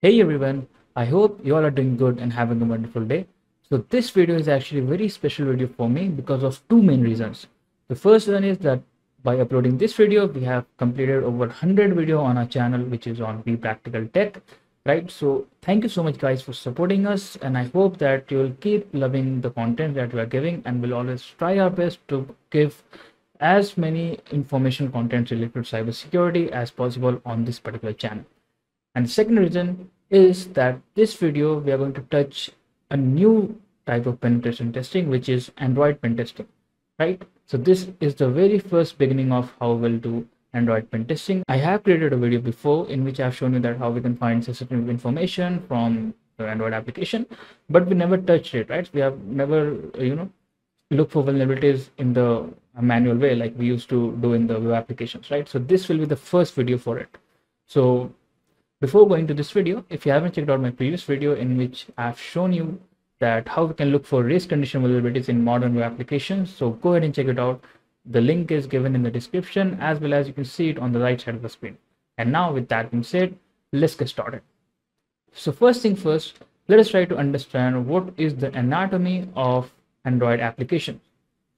Hey everyone, I hope you all are doing good and having a wonderful day. So this video is actually a very special video for me because of two main reasons. The first one is that by uploading this video, we have completed over 100 video on our channel, which is on Be Practical Tech, right? So thank you so much guys for supporting us, and I hope that you'll keep loving the content that we are giving, and we'll always try our best to give as many information content related to cybersecurity as possible on this particular channel. And the second reason is that this video we are going to touch a new type of penetration testing, which is Android pen testing, right? So this is the very first beginning of how we'll do Android pen testing. I have created a video before in which I've shown you that how we can find sensitive information from the Android application, but we never touched it, right? We have never, look for vulnerabilities in the manual way like we used to do in the web applications, right? So this will be the first video for it. So before going to this video, if you haven't checked out my previous video in which I've shown you that how we can look for race condition vulnerabilities in modern web applications, so go ahead and check it out. The link is given in the description, as well as you can see it on the right side of the screen. And now with that being said, let's get started. So first thing first, let us try to understand what is the anatomy of Android applications.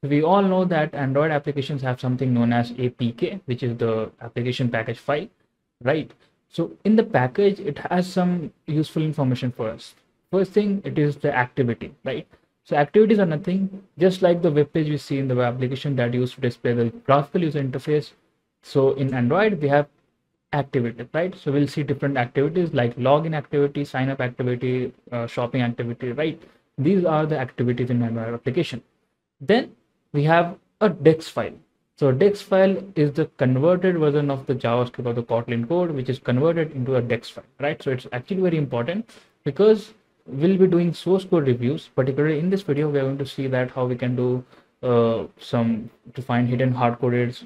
We all know that Android applications have something known as APK, which is the application package file, right? So in the package, it has some useful information for us. First thing, it is the activity, right? So activities are nothing, just like the web page we see in the web application that used to display the graphical user interface. So in Android, we have activities, right? So we'll see different activities like login activity, sign up activity, shopping activity, right? These are the activities in Android application. Then we have a dex file. So dex file is the converted version of the JavaScript or the Kotlin code, which is converted into a dex file, right? So it's actually very important because we'll be doing source code reviews. Particularly in this video, we are going to see that how we can do some to find hidden hard-coded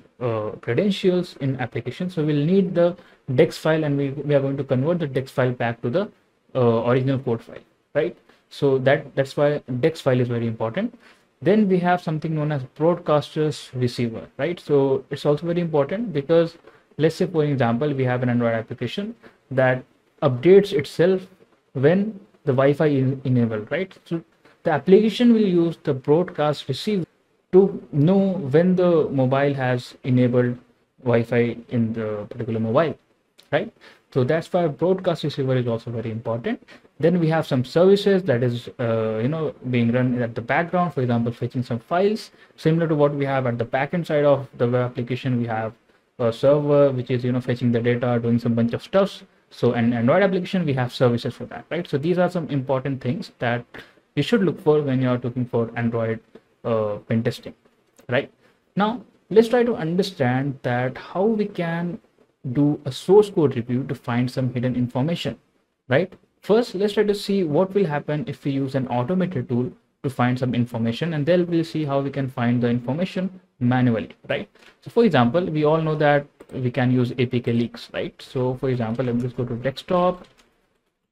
credentials in applications. So we'll need the dex file, and we are going to convert the dex file back to the original code file, right? So that's why dex file is very important. Then we have something known as broadcaster's receiver, right? So it's also very important because let's say, for example, we have an Android application that updates itself when the Wi-Fi is enabled, right? So the application will use the broadcast receiver to know when the mobile has enabled Wi-Fi in the particular mobile, right? So that's why broadcast receiver is also very important. Then we have some services that is being run at the background, for example, fetching some files similar to what we have at the backend side of the web application. We have a server which is fetching the data, doing some bunch of stuff. So an Android application, we have services for that, right? So these are some important things that you should look for when you're looking for Android pen testing, right? Now let's try to understand that how we can do a source code review to find some hidden information, right? First, let's try to see what will happen if we use an automated tool to find some information, and then we'll see how we can find the information manually, right? So for example, we all know that we can use APK leaks, right? So for example, let me just go to desktop,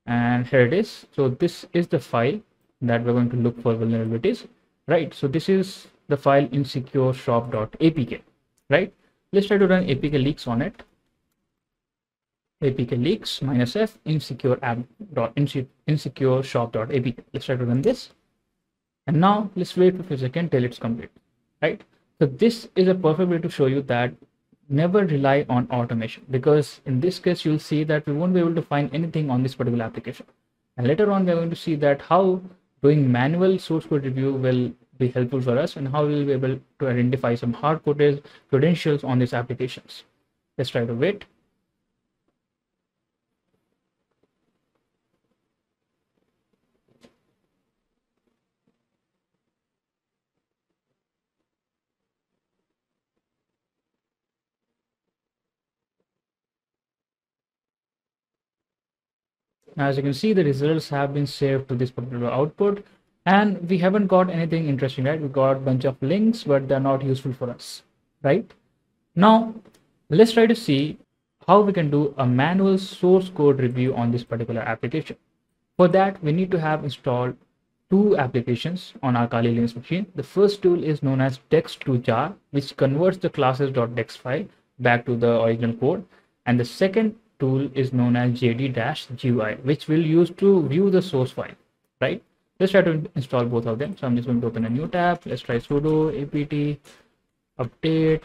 and here it is. So this is the file that we're going to look for vulnerabilities, right? So this is the file insecure shop.apk, right? Let's try to run APK leaks on it. APK leaks -f insecure app dot insecure shop.apk. Let's try to run this, and now let's wait for a second till it's complete, right? So this is a perfect way to show you that never rely on automation, because in this case you'll see that we won't be able to find anything on this particular application, and later on we're going to see that how doing manual source code review will be helpful for us, and how we'll be able to identify some hard-coded credentials on these applications. Let's try to wait. As you can see, the results have been saved to this particular output, and we haven't got anything interesting, right? We got a bunch of links, but they're not useful for us, right? Now, let's try to see how we can do a manual source code review on this particular application. For that, we need to have installed two applications on our Kali Linux machine. The first tool is known as dex2jar, which converts the classes.dex file back to the original code. And the second tool is known as jd-gui, which we'll use to view the source file, right? Let's try to install both of them. So I'm just going to open a new tab. Let's try sudo apt update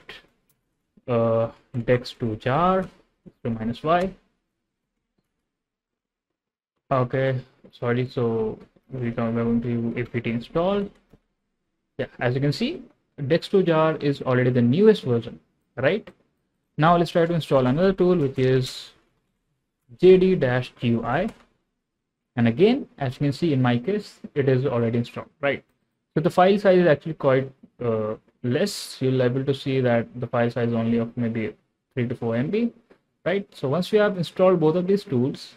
dex to jar to -y. Okay, sorry. So we're going to apt install. Yeah, as you can see, dex to jar is already the newest version, right? Now let's try to install another tool, which is jd-gui. And again, as you can see, in my case, it is already installed, right? So the file size is actually quite less. You'll able to see that the file size is only of maybe 3 to 4 MB, right? So once we have installed both of these tools,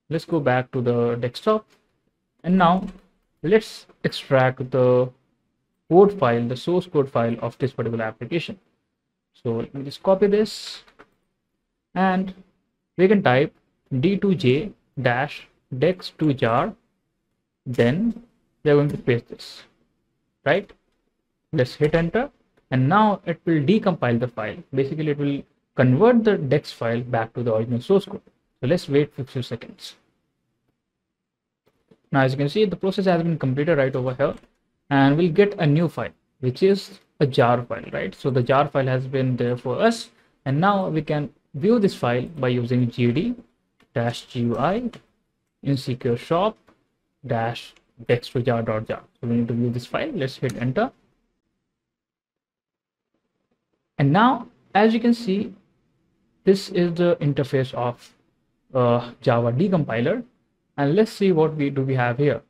let's go back to the desktop. And now let's extract the code file, the source code file of this particular application. So let me just copy this, and we can type d2j dash dex to jar. Then we are going to paste this, right? Let's hit enter, and now it will decompile the file. Basically, it will convert the dex file back to the original source code. So let's wait for a few seconds. Now, as you can see, the process has been completed right over here, and we'll get a new file, which is a jar file, right? So the jar file has been there for us, and now we can view this file by using gd-gui insecure shop dash dex to jar.jar. So we need to view this file. Let's hit enter. And now, as you can see, this is the interface of Java decompiler. And let's see what we have here,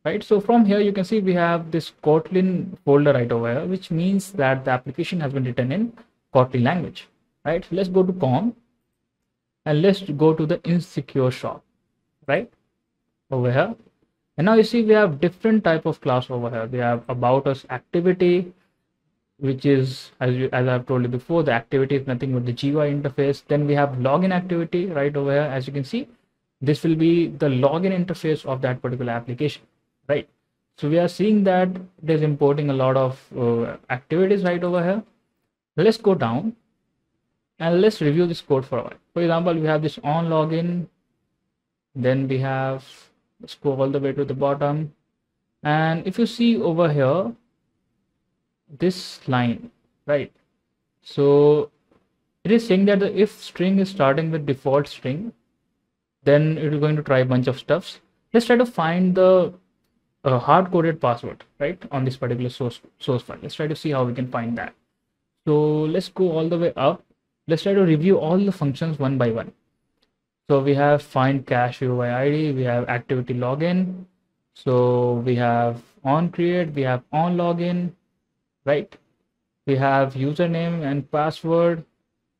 right? So from here, you can see we have this Kotlin folder right over here, which means that the application has been written in Kotlin language, right? So let's go to com, and let's go to the insecure shop, right, over here. And now you see we have different type of class over here. We have about us activity, which is, as I've told you before, the activity is nothing but the GUI interface. Then we have login activity right over here. As you can see, this will be the login interface of that particular application, right? So we are seeing that it is importing a lot of activities right over here. Let's go down and let's review this code for a while. For example, we have this on login. Then we have, let's go all the way to the bottom. And if you see over here, this line, right? So it is saying that the if string is starting with default string, then it is going to try a bunch of stuffs. Let's try to find the hard-coded password, right, on this particular source file. Let's try to see how we can find that. So let's go all the way up. Let's try to review all the functions one by one. So we have find cache UI ID, we have activity login. So we have on create, we have on login, right? We have username and password.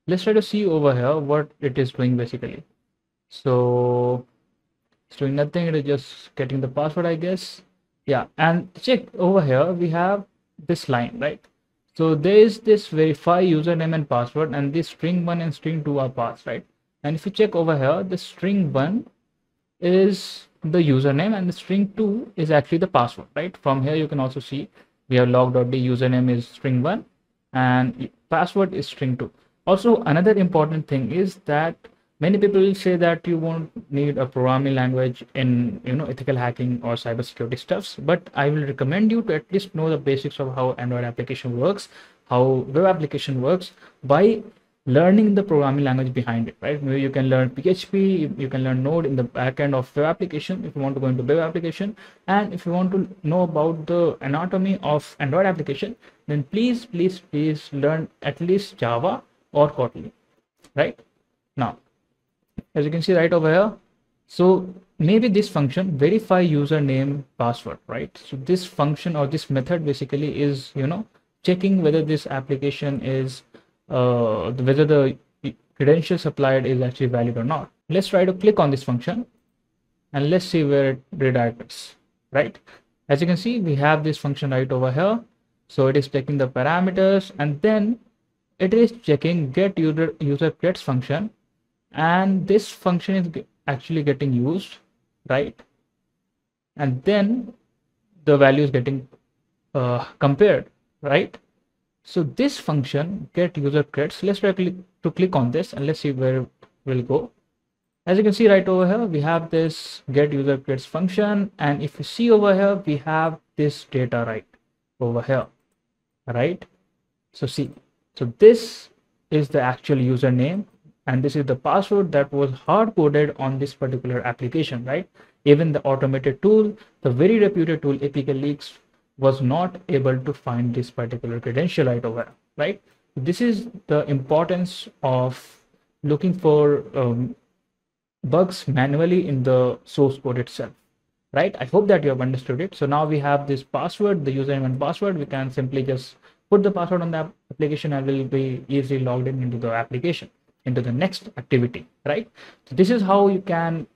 Let's try to see over here what it is doing basically. So it's doing nothing, it is just getting the password, I guess. Yeah, and check over here, we have this line, right? So there is this verify username and password, and this string 1 and string 2 are passed, right? And if you check over here, the string 1 is the username and the string 2 is actually the password, right? From here you can also see we have log.d, username is string 1 and password is string 2. Also, another important thing is that many people will say that you won't need a programming language in ethical hacking or cybersecurity stuffs, but I will recommend you to at least know the basics of how Android application works, how web application works, by learning the programming language behind it, right? Maybe you can learn PHP, you can learn Node in the backend of web application if you want to go into web application, and if you want to know about the anatomy of Android application, then please learn at least Java or Kotlin, right? Now, as you can see right over here, so maybe this function verify username password, right? So this function or this method basically is checking whether this application is whether the credential supplied is actually valid or not. Let's try to click on this function and let's see where it redirects, right? As you can see, we have this function right over here. So it is checking the parameters, and then it is checking get user gets function, and this function is actually getting used, right? And then the value is getting compared, right? So this function get user creds, let's try to click on this and let's see where it will go. As you can see right over here, we have this get user creds function. And if you see over here, we have this data right over here, right? So see, so this is the actual username and this is the password that was hard coded on this particular application, right? Even the automated tool, the very reputed tool APK Leaks, was not able to find this particular credential right over here, right? This is the importance of looking for bugs manually in the source code itself, right? I hope that you have understood it. So now we have this password, the username and password. We can simply just put the password on the application and will be easily logged in into the application, into the next activity, right? So this is how you can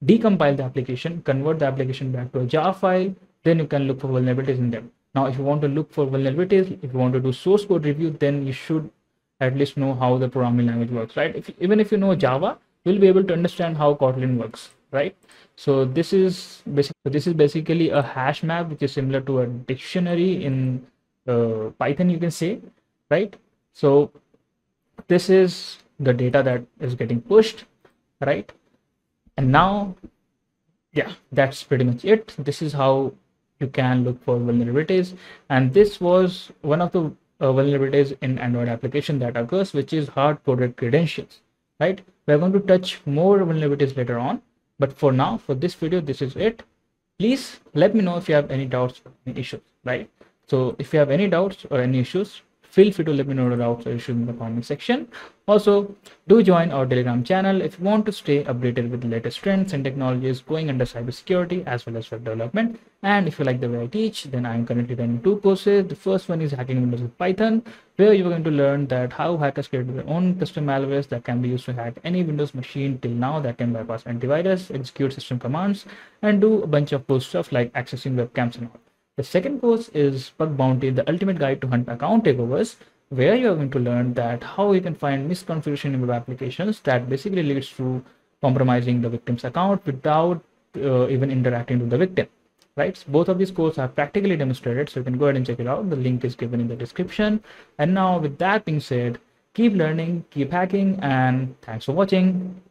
decompile the application, convert the application back to a jar file. Then you can look for vulnerabilities in them. Now, if you want to look for vulnerabilities, if you want to do source code review, then you should at least know how the programming language works, right? Even if you know Java, you'll be able to understand how Kotlin works, right? So this is basically a hash map, which is similar to a dictionary in Python, you can say, right? So this is the data that is getting pushed, right? And now, yeah, that's pretty much it. This is how you can look for vulnerabilities. And this was one of the vulnerabilities in Android application that occurs, which is hard-coded credentials, right? We're going to touch more vulnerabilities later on. But for now, for this video, this is it. Please let me know if you have any doubts or any issues, right? So if you have any doubts or any issues, feel free to let me know the doubts or issues in the comment section. Also, do join our Telegram channel if you want to stay updated with the latest trends and technologies going under cybersecurity as well as web development. And if you like the way I teach, then I'm currently running 2 courses. The first one is Hacking Windows with Python, where you're going to learn that how hackers create their own custom malwares that can be used to hack any Windows machine till now that can bypass antivirus, execute system commands, and do a bunch of cool stuff like accessing webcams and all. The second course is Bug Bounty, the ultimate guide to hunt account takeovers, where you are going to learn that how you can find misconfiguration in web applications that basically leads to compromising the victim's account without even interacting with the victim, right? So both of these courses are practically demonstrated, so you can go ahead and check it out. The link is given in the description. And now with that being said, keep learning, keep hacking, and thanks for watching.